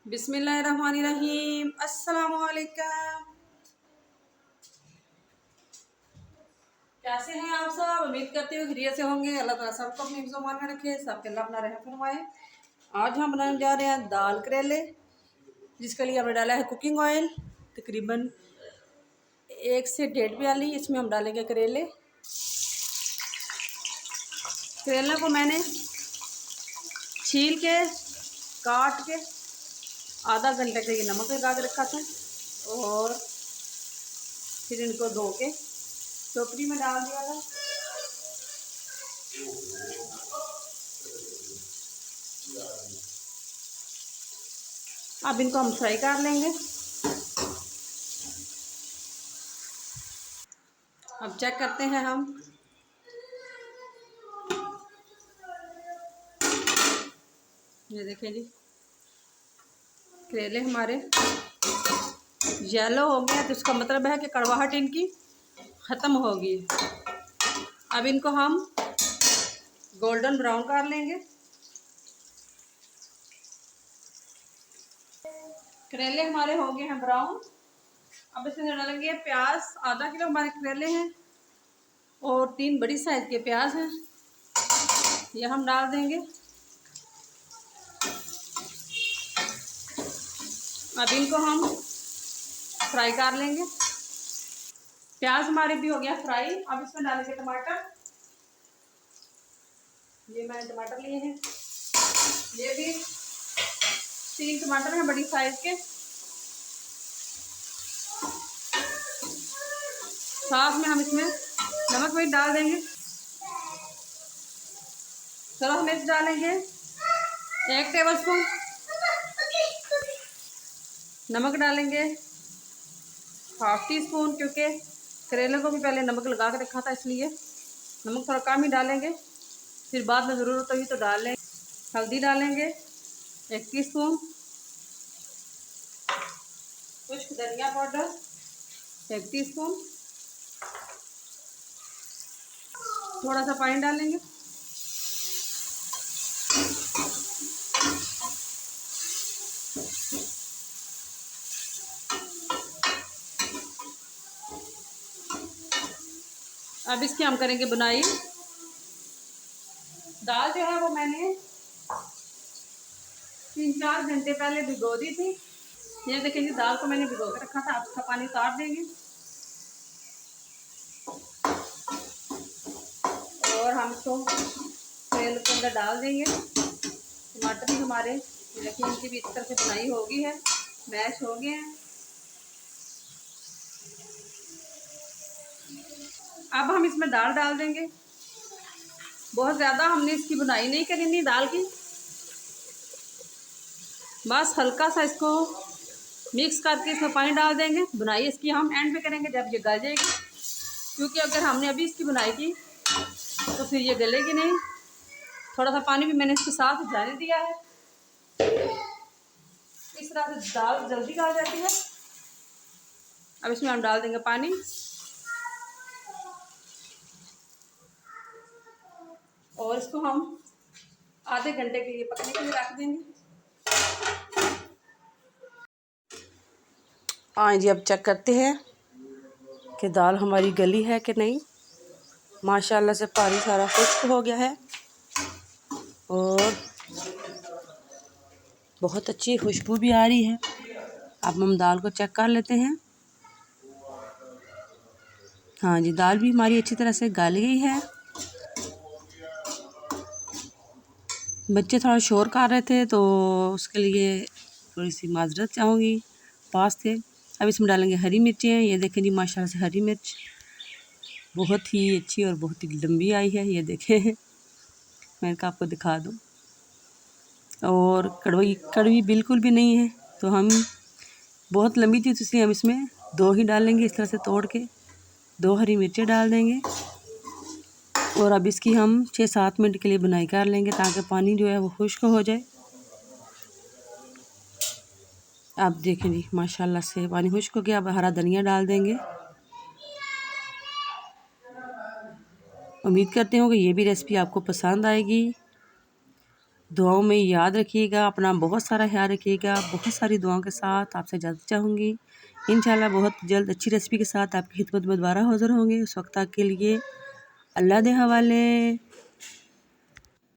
बिस्मिल्लाहिर्रहमानिर्रहीम। अस्सलामुअलैकुम। कैसे हैं आप सब? उम्मीद करती हूँ खैरियत से होंगे। अल्लाह ताला सबको अपने हिफ्ज़-ओ-मान में रखे, सबके अल्लाह अपना रहम फरमाए। आज हम बनाने जा रहे हैं दाल करेले, जिसके लिए हमने डाला है कुकिंग ऑयल तकरीबन 1 से 1.5 प्याली। इसमें हम डालेंगे करेले। करेले को मैंने छील के काट के आधा घंटे के लिए नमक लगा के रखा था और फिर इनको धो के टोकरी में डाल दिया था। अब इनको हम फ्राई कर लेंगे। अब चेक करते हैं हम। ये देखें जी, करेले हमारे येलो हो गया तो इसका मतलब है कि कड़वाहट इनकी ख़त्म होगी। अब इनको हम गोल्डन ब्राउन कर लेंगे। करेले हमारे हो गए हैं ब्राउन। अब इसमें डालेंगे प्याज। आधा किलो हमारे करेले हैं और 3 बड़ी साइज़ के प्याज हैं, ये हम डाल देंगे। अब इनको हम फ्राई कर लेंगे। प्याज हमारे भी हो गया फ्राई। अब इसमें डालेंगे टमाटर। ये मैंने टमाटर लिए हैं, ये भी 3 टमाटर हैं बड़ी साइज के। साथ में हम इसमें नमक भी डाल देंगे। सरफ मिर्च डालेंगे 1 टेबलस्पून। नमक डालेंगे 1/2 टीस्पून, क्योंकि करेले को भी पहले नमक लगा के रखा था, इसलिए नमक थोड़ा कम ही डालेंगे, फिर बाद में ज़रूरत होगी तो डाल लेंगे। हल्दी डालेंगे 1 टीस्पून। खुश्क धनिया पाउडर 1 टीस्पून। थोड़ा सा पानी डालेंगे। अब इसकी हम करेंगे बुनाई। दाल जो है वो मैंने 3-4 घंटे पहले भिगो दी थी। ये देखेंगे दाल को मैंने भिगो के रखा था। अब इसका पानी उतार देंगे और हम इसको तेल के अंदर डाल देंगे। टमाटर भी हमारे देखिए, इनकी भी इस तरह से बुनाई हो गई है, मैश हो गए हैं। अब हम इसमें दाल डाल देंगे। बहुत ज़्यादा हमने इसकी बुनाई नहीं करनी दाल की, बस हल्का सा इसको मिक्स करके इसमें पानी डाल देंगे। बुनाई इसकी हम एंड में करेंगे जब ये गल जाएगी, क्योंकि अगर हमने अभी इसकी बुनाई की तो फिर ये गलेगी नहीं। थोड़ा सा पानी भी मैंने इसके साथ जाने दिया है, इस तरह से दाल जल्दी गल जाती है। अब इसमें हम डाल देंगे पानी और इसको हम आधे घंटे के लिए पकने के लिए रख देंगे। हाँ जी, अब चेक करते हैं कि दाल हमारी गली है कि नहीं। माशाल्लाह से पानी सारा खुश्क हो गया है और बहुत अच्छी खुशबू भी आ रही है। अब हम दाल को चेक कर लेते हैं। हाँ जी, दाल भी हमारी अच्छी तरह से गल गई है। बच्चे थोड़ा शोर कर रहे थे तो उसके लिए थोड़ी सी माजरत चाहूँगी, पास थे। अब इसमें डालेंगे हरी मिर्चें। ये देखें जी, माशाल्लाह से हरी मिर्च बहुत ही अच्छी और बहुत ही लंबी आई है। ये देखें मैं इनका आपको दिखा दूँ। और कड़वी बिल्कुल भी नहीं है, तो हम बहुत लंबी थी तो इसलिए हम इसमें 2 ही डालेंगे। इस तरह से तोड़ के 2 हरी मिर्चें डाल देंगे और अब इसकी हम 6-7 मिनट के लिए बुनाई कर लेंगे ताकि पानी जो है वो खुश्क हो जाए। आप देखें जी, माशाल्लाह से पानी खुश्क हो गया। अब हरा धनिया डाल देंगे। उम्मीद करती हूँ कि ये भी रेसिपी आपको पसंद आएगी। दुआओं में याद रखिएगा, अपना बहुत सारा ख्याल रखिएगा। बहुत सारी दुआओं के साथ आपसे इजाज़त चाहूँगी। इंशाल्लाह बहुत जल्द अच्छी रेसिपी के साथ आपकी खिदमत में दोबारा हाज़िर होंगे। उस वक्त तक के लिए अल्लाह दे हवाले।